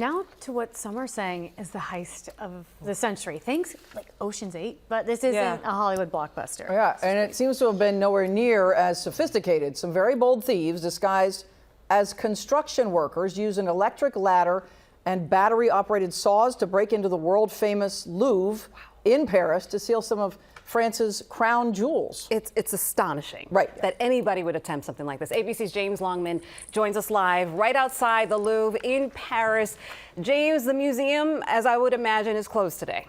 Now to what some are saying is the heist of the century. Things like Ocean's 8, but this isn't a Hollywood blockbuster. Yeah, and it seems to have been nowhere near as sophisticated. Some very bold thieves disguised as construction workers used an electric ladder and battery-operated saws to break into the world-famous Louvre in Paris to steal some of France's crown jewels. It's astonishing that anybody would attempt something like this. ABC's James Longman joins us live right outside the Louvre in Paris. James, the museum, as I would imagine, is closed today.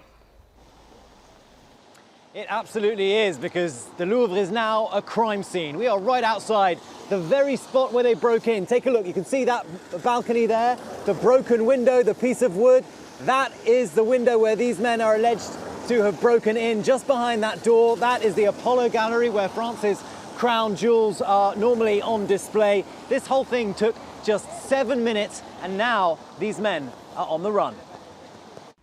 It absolutely is, because the Louvre is now a crime scene. We are right outside the very spot where they broke in. Take a look, you can see that balcony there, the broken window, the piece of wood. That is the window where these men are alleged to have broken in. Just behind that door, that is the Apollo Gallery, where France's crown jewels are normally on display. This whole thing took just 7 minutes, and now these men are on the run.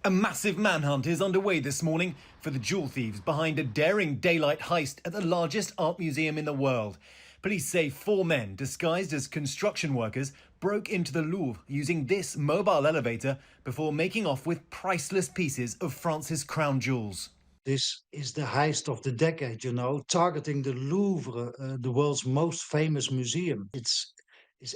A massive manhunt is underway this morning for the jewel thieves behind a daring daylight heist at the largest art museum in the world. Police say 4 men disguised as construction workers broke into the Louvre using this mobile elevator before making off with priceless pieces of France's crown jewels. This is the heist of the decade, you know, targeting the Louvre, the world's most famous museum. It's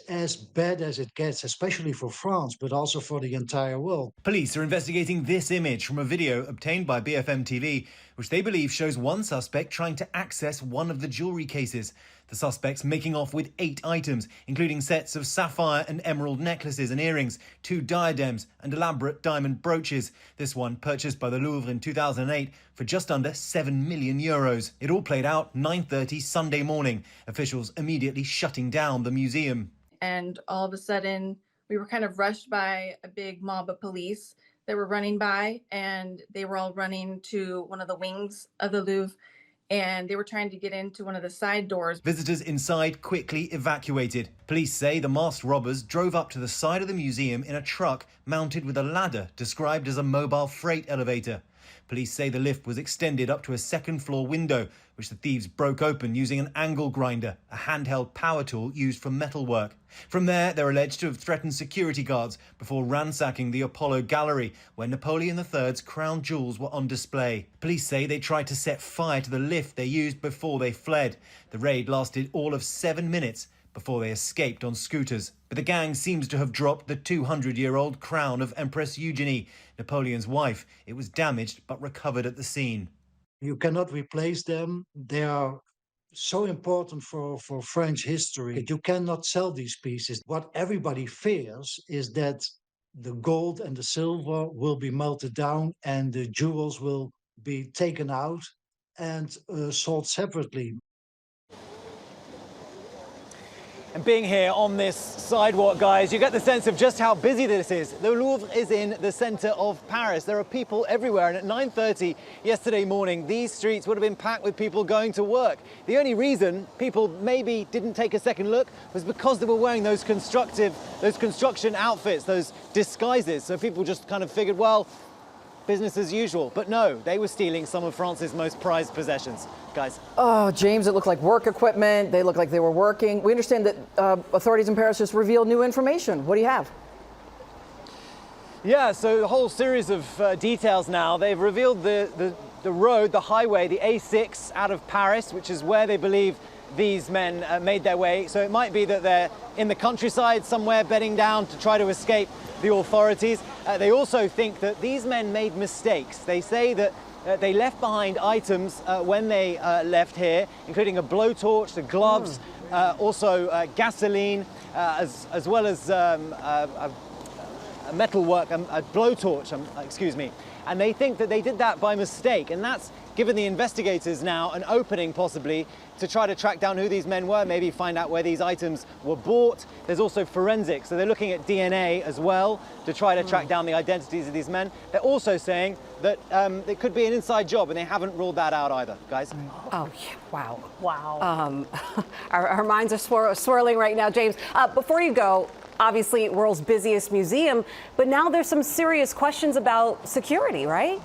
as bad as it gets, especially for France, but also for the entire world. Police are investigating this image from a video obtained by BFM-TV, which they believe shows one suspect trying to access one of the jewellery cases. The suspect's making off with 8 items, including sets of sapphire and emerald necklaces and earrings, 2 diadems and elaborate diamond brooches. This one purchased by the Louvre in 2008 for just under 7 million euros. It all played out 9:30 Sunday morning, officials immediately shutting down the museum. And all of a sudden, we were kind of rushed by a big mob of police that were running by, and they were all running to one of the wings of the Louvre, and they were trying to get into one of the side doors. Visitors inside quickly evacuated. Police say the masked robbers drove up to the side of the museum in a truck mounted with a ladder described as a mobile freight elevator. Police say the lift was extended up to a second-floor window, which the thieves broke open using an angle grinder, a handheld power tool used for metalwork. From there, they're alleged to have threatened security guards before ransacking the Apollo Gallery, where Napoleon III's crown jewels were on display. Police say they tried to set fire to the lift they used before they fled. The raid lasted all of 7 minutes before they escaped on scooters. But the gang seems to have dropped the 200-year-old crown of Empress Eugenie, Napoleon's wife. It was damaged but recovered at the scene. You cannot replace them. They are so important for French history. You cannot sell these pieces. What everybody fears is that the gold and the silver will be melted down and the jewels will be taken out and sold separately. And being here on this sidewalk, guys, you get the sense of just how busy this is. The Louvre is in the centre of Paris. There are people everywhere, and at 9:30 yesterday morning, these streets would have been packed with people going to work. The only reason people maybe didn't take a second look was because they were wearing those construction outfits, those disguises. So people just kind of figured, well, business as usual. But no, they were stealing some of France's most prized possessions. Guys. Oh, James, it looked like work equipment. They looked like they were working. We understand that authorities in Paris just revealed new information. What do you have? Yeah, so a whole series of details now. They've revealed the road, the highway, the A6 out of Paris, which is where they believe these men made their way. So it might be that they're in the countryside somewhere bedding down to try to escape the authorities. They also think that these men made mistakes. They say that they left behind items when they left here, including a blowtorch, the gloves, also gasoline, as well as a metalwork, a blowtorch, excuse me. And they think that they did that by mistake, and that's given the investigators now an opening possibly to try to track down who these men were, maybe find out where these items were bought. There's also forensics, so they're looking at DNA as well to try to track down the identities of these men. They're also saying that it could be an inside job, and they haven't ruled that out either, guys. Oh, yeah. Wow. Wow. Our minds are swirling right now, James. Before you go, obviously world's busiest museum, but now there's some serious questions about security, right?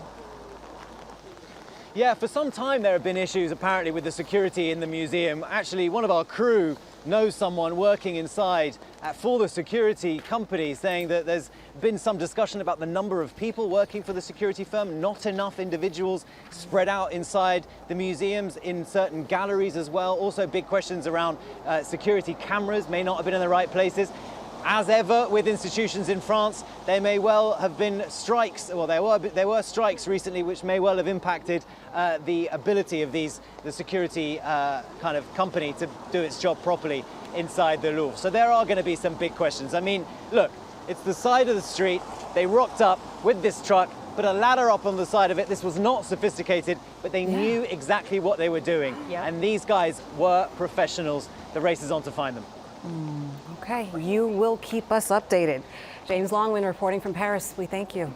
Yeah, for some time there have been issues apparently with the security in the museum. Actually, one of our crew know someone working inside for the security company, saying that there's been some discussion about the number of people working for the security firm, not enough individuals spread out inside the museums, in certain galleries as well. Also big questions around security cameras may not have been in the right places. As ever with institutions in France, there may well have been strikes, well there were strikes recently which may well have impacted the ability of the security kind of company to do its job properly inside the Louvre. So there are going to be some big questions. I mean, look, it's the side of the street, they rocked up with this truck, put a ladder up on the side of it. This was not sophisticated, but they knew exactly what they were doing. And these guys were professionals. The race is on to find them. Okay, you will keep us updated. James Longman reporting from Paris. We thank you.